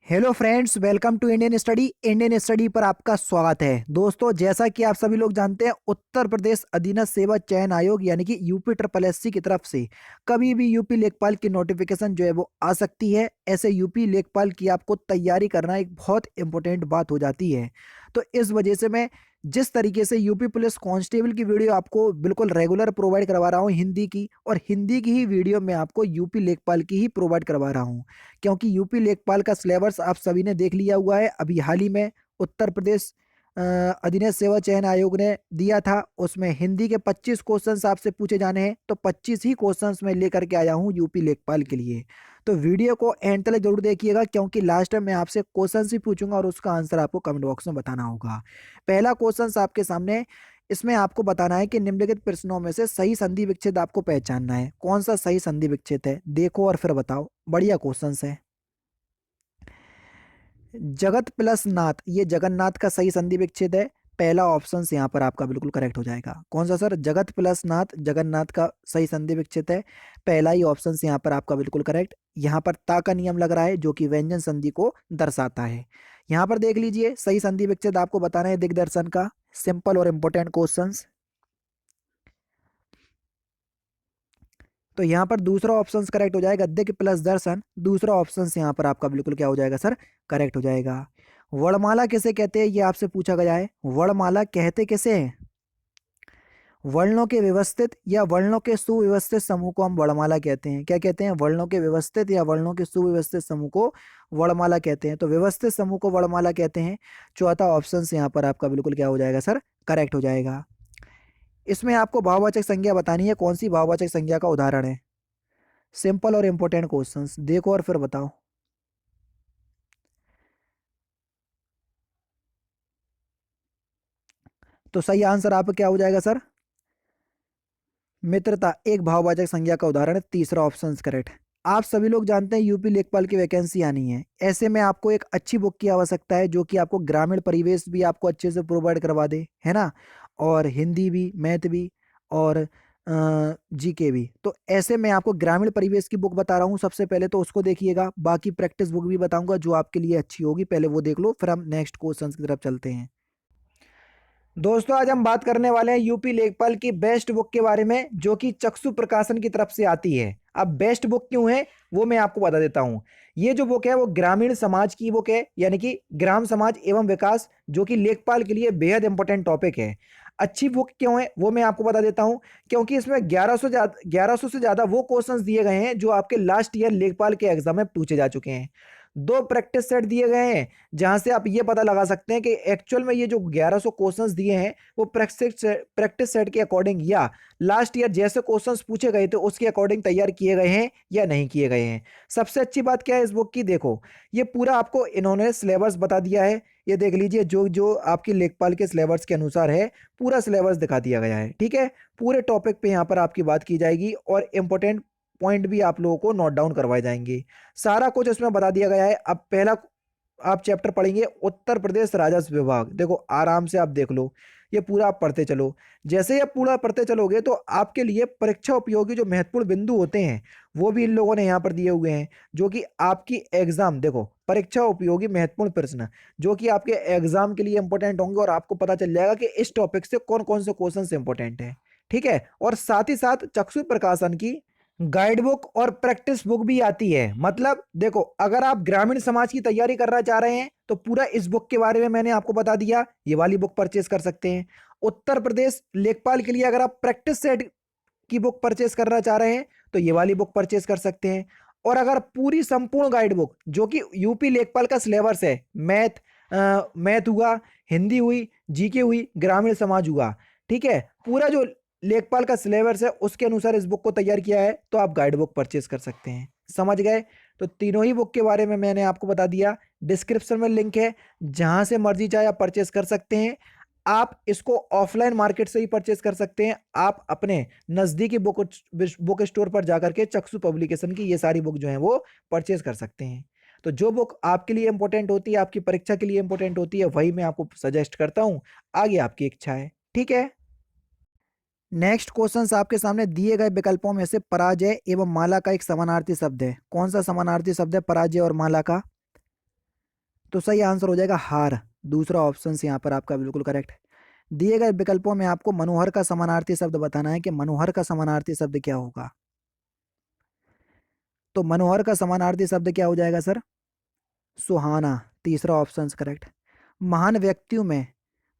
Hello friends, welcome to Indian study पर आपका स्वागत है। दोस्तों, जैसा कि आप सभी लोग जानते हैं, उत्तर प्रदेश अधीनस्थ सेवा चयन आयोग यानी कि यूपी ट्रिपल एससी की तरफ से कभी भी यूपी लेखपाल की नोटिफिकेशन जो है वो आ सकती है। ऐसे यूपी लेखपाल की आपको तैयारी करना एक बहुत इंपॉर्टेंट बात हो जाती है। तो इस वजह से मैं जिस तरीके से यूपी पुलिस कांस्टेबल की वीडियो आपको बिल्कुल रेगुलर प्रोवाइड करवा रहा हूँ हिंदी की, और हिंदी की ही वीडियो मैं आपको यूपी लेखपाल की ही प्रोवाइड करवा रहा हूँ, क्योंकि यूपी लेखपाल का सिलेबस आप सभी ने देख लिया हुआ है। अभी हाल ही में उत्तर प्रदेश अधीनस्थ सेवा चयन आयोग ने दिया था, उसमें हिंदी के 25 क्वेश्चंस आपसे पूछे जाने हैं। तो 25 ही क्वेश्चंस मैं लेकर के आया हूँ यूपी लेखपाल के लिए। तो वीडियो को एंड तक जरूर देखिएगा, क्योंकि लास्ट में मैं आपसे क्वेश्चन ही पूछूंगा और उसका आंसर आपको कमेंट बॉक्स में बताना होगा। पहला क्वेश्चन आपके सामने है। इसमें आपको बताना है कि निम्नलिखित प्रश्नों में से सही संधि विच्छेद आपको पहचानना है। कौन सा सही संधि विच्छेद है, देखो और फिर बताओ। बढ़िया क्वेश्चन है। जगत प्लस नाथ, ये जगन्नाथ का सही संधि विच्छेद है। पहला ऑप्शन यहाँ पर आपका बिल्कुल करेक्ट हो जाएगा। कौन सा सर? जगत प्लस नाथ, जगन्नाथ का सही संधि विच्छेद है। पहला ही ऑप्शन यहाँ पर आपका बिल्कुल करेक्ट। यहाँ पर ता का नियम लग रहा है, जो कि व्यंजन संधि को दर्शाता है। यहाँ पर देख लीजिए, सही संधि विच्छेद आपको बताना है दिग्दर्शन का। सिंपल और इंपॉर्टेंट क्वेश्चन। तो यहाँ पर दूसरा ऑप्शन करेक्ट हो जाएगा, दिग प्लस दर्शन। दूसरा ऑप्शन यहाँ पर आपका बिल्कुल क्या हो जाएगा सर? करेक्ट हो जाएगा। वर्णमाला किसे कहते हैं, ये आपसे पूछा गया है। वर्णमाला कहते किसे हैं? वर्णों के व्यवस्थित या वर्णों के सुव्यवस्थित समूह को हम वर्णमाला कहते हैं। क्या कहते हैं? वर्णों के व्यवस्थित या वर्णों के सुव्यवस्थित समूह को वर्णमाला कहते हैं। तो व्यवस्थित समूह को वर्णमाला कहते हैं। चौथा ऑप्शन यहाँ पर आपका बिल्कुल क्या हो जाएगा सर? करेक्ट हो जाएगा। इसमें आपको भाववाचक संज्ञा बतानी है। कौन सी भाववाचक संज्ञा का उदाहरण है? सिंपल और इंपॉर्टेंट क्वेश्चंस, देखो और फिर बताओ। तो सही आंसर आपका क्या हो जाएगा सर? मित्रता एक भाववाचक संज्ञा का उदाहरण है। तीसरा ऑप्शन करेक्ट। आप सभी लोग जानते हैं यूपी लेखपाल की वैकेंसी आनी है। ऐसे में आपको एक अच्छी बुक की आवश्यकता है, जो कि आपको ग्रामीण परिवेश भी आपको अच्छे से प्रोवाइड करवा दे, है ना, और हिंदी भी, मैथ भी, और जीके भी। तो ऐसे में आपको ग्रामीण परिवेश की बुक बता रहा हूँ सबसे पहले, तो उसको देखिएगा। बाकी प्रैक्टिस बुक भी बताऊंगा जो आपके लिए अच्छी होगी, पहले वो देख लो, फिर हम नेक्स्ट क्वेश्चन की तरफ चलते हैं। दोस्तों, आज हम बात करने वाले हैं यूपी लेखपाल की बेस्ट बुक के बारे में, जो कि चक्षु प्रकाशन की तरफ से आती है। अब बेस्ट बुक क्यों है वो मैं आपको बता देता हूं। ये जो बुक है वो ग्रामीण समाज की बुक है, यानी कि ग्राम समाज एवं विकास, जो कि लेखपाल के लिए बेहद इंपॉर्टेंट टॉपिक है। अच्छी बुक क्यों है वो मैं आपको बता देता हूं। क्योंकि इसमें 1100 से ज्यादा वो क्वेश्चंस दिए गए हैं जो आपके लास्ट ईयर लेखपाल के एग्जाम में पूछे जा चुके हैं। दो प्रैक्टिस सेट दिए गए हैं, जहां से आप ये पता लगा सकते हैं कि एक्चुअल में ये जो 1100 क्वेश्चंस दिए हैं वो प्रैक्टिस सेट के अकॉर्डिंग या लास्ट ईयर जैसे क्वेश्चंस पूछे गए थे उसके अकॉर्डिंग तैयार किए गए हैं या नहीं किए गए हैं। सबसे अच्छी बात क्या है इस बुक की, देखो, ये पूरा आपको इन्होंने सिलेबस बता दिया है। ये देख लीजिए, जो जो आपकी लेखपाल के सिलेबस के अनुसार है, पूरा सिलेबस दिखा दिया गया है। ठीक है, पूरे टॉपिक पे यहाँ पर आपकी बात की जाएगी और इंपॉर्टेंट पॉइंट भी आप लोगों को नोट डाउन करवाए जाएंगे। सारा कुछ इसमें बता दिया गया है। अब पहला आप चैप्टर पढ़ेंगे, उत्तर प्रदेश राजस्व विभाग। देखो, आराम से आप देख लो, ये पूरा आप पढ़ते चलो। जैसे ही आप पूरा पढ़ते चलोगे तो आपके लिए परीक्षा उपयोगी जो महत्वपूर्ण बिंदु होते हैं वो भी इन लोगों ने यहाँ पर दिए हुए हैं, जो कि आपकी एग्जाम, देखो, परीक्षा उपयोगी महत्वपूर्ण प्रश्न जो कि आपके एग्जाम के लिए इंपॉर्टेंट होंगे, और आपको पता चल जाएगा कि इस टॉपिक से कौन कौन से क्वेश्चन इंपॉर्टेंट है। ठीक है, और साथ ही साथ चक्षु प्रकाशन की गाइड बुक और प्रैक्टिस बुक भी आती है। मतलब देखो, अगर आप ग्रामीण समाज की तैयारी करना चाह रहे हैं तो पूरा इस बुक के बारे में मैंने आपको बता दिया, ये वाली बुक परचेस कर सकते हैं। उत्तर प्रदेश लेखपाल के लिए अगर आप प्रैक्टिस सेट की बुक परचेस करना चाह रहे हैं तो ये वाली बुक परचेस कर सकते हैं। और अगर पूरी संपूर्ण गाइड बुक जो कि यूपी लेखपाल का सिलेबस है, मैथ हुआ, हिंदी हुई, जीके हुई, ग्रामीण समाज हुआ, ठीक है, पूरा जो लेखपाल का सिलेबस है उसके अनुसार इस बुक को तैयार किया है, तो आप गाइड बुक परचेस कर सकते हैं। समझ गए? तो तीनों ही बुक के बारे में मैंने आपको बता दिया। डिस्क्रिप्शन में लिंक है, जहां से मर्जी चाहे आप परचेस कर सकते हैं। आप इसको ऑफलाइन मार्केट से ही परचेस कर सकते हैं। आप अपने नजदीकी बुक स्टोर पर जाकर के चक्षु पब्लिकेशन की ये सारी बुक जो है वो परचेस कर सकते हैं। तो जो बुक आपके लिए इंपॉर्टेंट होती है, आपकी परीक्षा के लिए इंपॉर्टेंट होती है, वही मैं आपको सजेस्ट करता हूं। आगे आपकी इच्छा है। ठीक है, नेक्स्ट क्वेश्चन आपके सामने दिए गए विकल्पों में से पराजय एवं माला का एक समानार्थी शब्द है। कौन सा समानार्थी शब्द है पराजय और माला का? तो सही आंसर हो जाएगा हार। दूसरा ऑप्शन यहाँ पर आपका बिल्कुल करेक्ट। दिए गए विकल्पों में आपको मनोहर का समानार्थी शब्द बताना है कि मनोहर का समानार्थी शब्द क्या होगा। तो मनोहर का समानार्थी शब्द क्या हो जाएगा सर? सुहाना। तीसरा ऑप्शन करेक्ट। महान व्यक्तियों में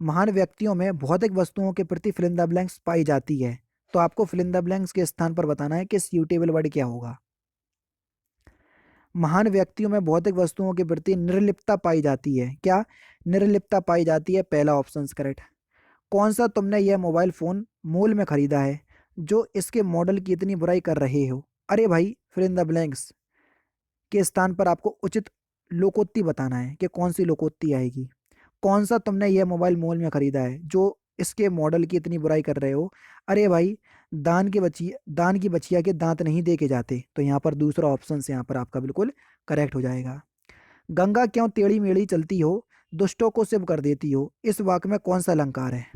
महान व्यक्तियों में भौतिक वस्तुओं के प्रति फिल इन द ब्लैंक्स पाई जाती है। तो आपको फिल इन द ब्लैंक्स के स्थान पर बताना है कि सूटेबल वर्ड क्या होगा। महान व्यक्तियों में भौतिक वस्तुओं के प्रति निर्लिप्तता पाई जाती है। क्या? निर्लिप्तता पाई जाती है। पहला ऑप्शन करेक्ट। कौन सा तुमने यह मोबाइल फोन मोल में खरीदा है जो इसके मॉडल की इतनी बुराई कर रहे हो? अरे भाई, फिल इन द ब्लैंक्स के स्थान पर आपको उचित लोकोक्ति बताना है कि कौन सी लोकोक्ति आएगी। कौन सा तुमने यह मोबाइल मोल में खरीदा है जो इसके मॉडल की इतनी बुराई कर रहे हो? अरे भाई, दान की बचिया के दांत नहीं देके जाते। तो यहाँ पर दूसरा ऑप्शन से यहाँ पर आपका बिल्कुल करेक्ट हो जाएगा। गंगा क्यों टेढ़ी मेढ़ी चलती हो, दुष्टों को शिव कर देती हो, इस वाक्य में कौन सा अलंकार है?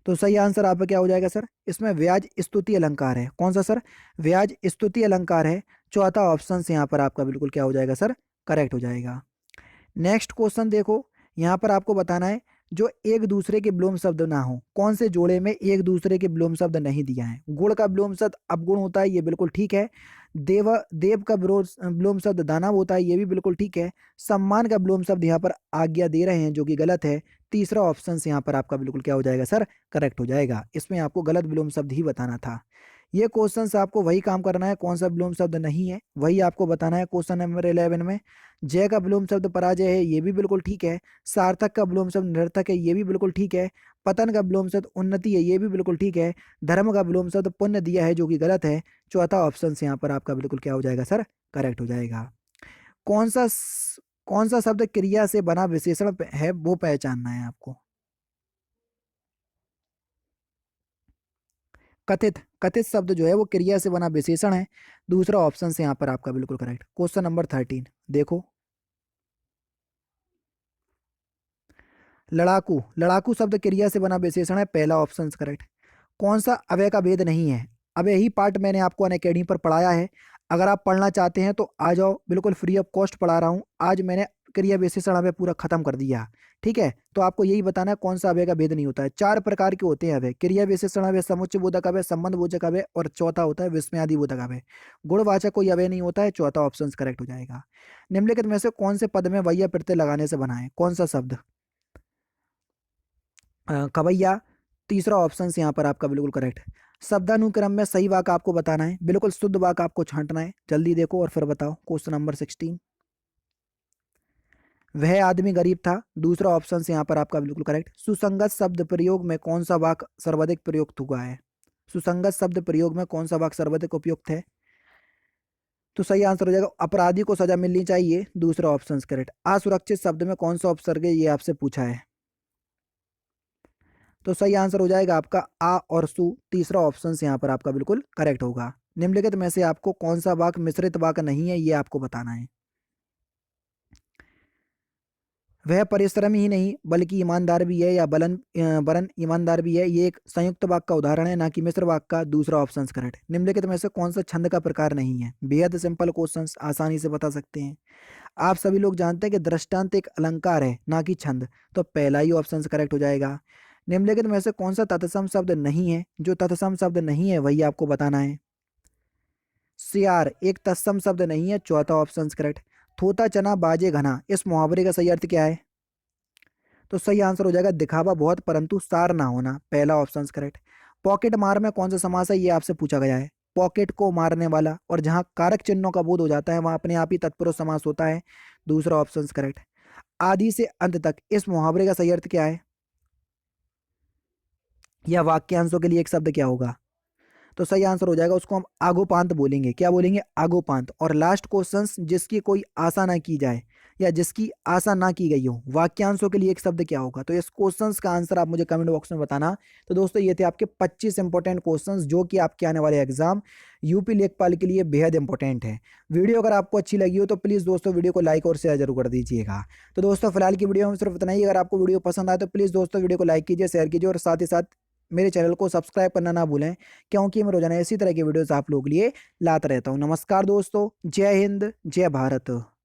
तो सही आंसर आपका क्या हो जाएगा सर? इसमें व्याज स्तुति अलंकार है। कौन सा सर? व्याज स्तुति अलंकार है। चौथा ऑप्शन से यहाँ पर आपका बिल्कुल क्या हो जाएगा सर? करेक्ट हो जाएगा। नेक्स्ट क्वेश्चन देखो, यहाँ पर आपको बताना है जो एक दूसरे के विलोम शब्द ना हो। कौन से जोड़े में एक दूसरे के विलोम शब्द नहीं दिया है? गुण का विलोम शब्द अपगुण होता है, ये बिल्कुल ठीक है। देव का विलोम शब्द दानव होता है, ये भी बिल्कुल ठीक है। सम्मान का विलोम शब्द यहाँ पर आज्ञा दे रहे हैं, जो कि गलत है। तीसरा ऑप्शन से यहाँ पर आपका बिल्कुल क्या हो जाएगा सर? करेक्ट हो जाएगा। इसमें आपको गलत विलोम शब्द ही बताना था। ये क्वेश्चन से आपको वही काम करना है, कौन सा विलोम शब्द नहीं है वही आपको बताना है। क्वेश्चन नंबर 11 में जय का विलोम शब्द पराजय है, ये भी बिल्कुल ठीक है। सार्थक का विलोम शब्द निरर्थक है, ये भी बिल्कुल ठीक है। पतन का विलोम शब्द उन्नति है, ये भी बिल्कुल ठीक है। धर्म का विलोम शब्द पुण्य दिया है, जो कि गलत है। चौथा ऑप्शन से यहाँ पर आपका बिल्कुल क्या हो जाएगा सर? करेक्ट हो जाएगा। कौन सा कौन सा शब्द क्रिया से बना विशेषण है, वो पहचानना है आपको। कथित कथित शब्द जो है वो क्रिया से बना विशेषण है। दूसरा ऑप्शन से यहाँ पर आपका बिल्कुल करेक्ट। क्वेश्चन नंबर 13 देखो, लड़ाकू। लड़ाकू शब्द क्रिया से बना विशेषण है। पहला ऑप्शन करेक्ट। कौन सा अव्यय का भेद नहीं है? अब यही पार्ट मैंने आपको अनअकैडमी पर पढ़ाया है। अगर आप पढ़ना चाहते हैं तो आ जाओ, बिल्कुल फ्री ऑफ कॉस्ट पढ़ा रहा हूँ। आज मैंने क्रिया विशेषण अव्यय पूरा खत्म कर दिया। ठीक है, तो आपको यही बताना है कौन सा अव्यय का भेद नहीं होता है। 4 प्रकार के होते हैं अव्यय: क्रिया विशेषण अव्यय, समुच्चय बोधक अव्यय, संबंध बोधक अव्यय, और चौथा होता है विस्मयादि बोधक अव्यय। गुणवाचक कोई अव्यय नहीं होता है। चौथा ऑप्शन करेक्ट हो जाएगा। निम्नलिखित में से कौन से पद में वैया प्रत्यय लगाने से बना है? कौन सा शब्द? कवैया। तीसरा ऑप्शन यहाँ पर आपका बिल्कुल करेक्ट। शब्दानुक्रम में सही वाक्य आपको बताना है, बिल्कुल शुद्ध वाक्य आपको छांटना है। जल्दी देखो और फिर बताओ। क्वेश्चन नंबर 16, वह आदमी गरीब था। दूसरा ऑप्शन यहाँ पर आपका बिल्कुल करेक्ट। सुसंगत शब्द प्रयोग में कौन सा वाक्य सर्वाधिक प्रयुक्त हुआ है? सुसंगत शब्द प्रयोग में कौन सा वाक्य सर्वाधिक उपयुक्त है? तो सही आंसर हो जाएगा अपराधी को सजा मिलनी चाहिए। दूसरा ऑप्शन करेक्ट। असुरक्षित शब्द में कौन सा उपसर्ग है, ये आपसे पूछा है। तो सही आंसर हो जाएगा आपका आ और सु। तीसरा ऑप्शन यहाँ पर आपका बिल्कुल करेक्ट होगा। निम्नलिखित में से आपको कौन सा वाक्य मिश्रित वाक्य नहीं है, ये आपको बताना है। वह परिश्रमी ही नहीं बल्कि ईमानदार भी है, या वरन ईमानदार भी है, ये एक संयुक्त वाक्य का उदाहरण है, ना कि मिश्र वाक्य का। दूसरा ऑप्शन करेक्ट। निम्नलिखित में से कौन सा छंद का प्रकार नहीं है? बेहद सिंपल क्वेश्चंस, आसानी से बता सकते हैं। आप सभी लोग जानते हैं कि दृष्टांत एक अलंकार है, ना कि छंद। तो पहला ही ऑप्शन करेक्ट हो जाएगा। निम्नलिखित में से कौन सा तत्सम शब्द नहीं है? जो तत्सम शब्द नहीं है वही आपको बताना है। सियार एक तत्सम शब्द नहीं है। चौथा ऑप्शन करेक्ट। थोता चना बाजे घना, इस मुहावरे का सही अर्थ क्या है? तो सही आंसर हो जाएगा दिखावा बहुत परंतु सार ना होना। पहला ऑप्शन करेक्ट। पॉकेट मार में कौन सा समास है, ये आपसे पूछा गया है। पॉकेट को मारने वाला, और जहां कारक चिन्हों का बोध हो जाता है वहां अपने आप ही तत्पुरुष समास होता है। दूसरा ऑप्शन करेक्ट। आदि से अंत तक, इस मुहावरे का सही अर्थ क्या है? या वाक्यांशों के लिए एक शब्द क्या होगा? तो सही आंसर हो जाएगा, उसको हम आगोपांत बोलेंगे। क्या बोलेंगे? आगोपांत। और लास्ट क्वेश्चन, जिसकी कोई आशा ना की जाए या जिसकी आशा ना की गई हो, वाक्यांशों के लिए एक शब्द क्या होगा? तो इस क्वेश्चंस का आंसर आप मुझे कमेंट बॉक्स में बताना। तो दोस्तों, ये थे आपके 25 इंपॉर्टेंट क्वेश्चंस जो कि आपके आने वाले एग्जाम यूपी लेखपाल के लिए बेहद इंपॉर्टेंट है। वीडियो अगर आपको अच्छी लगी हो तो प्लीज़ दोस्तों वीडियो को लाइक और शेयर जरूर कर दीजिएगा। तो दोस्तों, फिलहाल की वीडियो में सिर्फ इतना ही। अगर आपको वीडियो पसंद आए तो प्लीज़ दोस्तों वीडियो को लाइक कीजिए, शेयर कीजिए, और साथ ही साथ मेरे चैनल को सब्सक्राइब करना ना भूलें, क्योंकि मैं रोजाना इसी तरह की वीडियोस आप लोगों के लिए लाता रहता हूँ। नमस्कार दोस्तों, जय हिंद, जय भारत।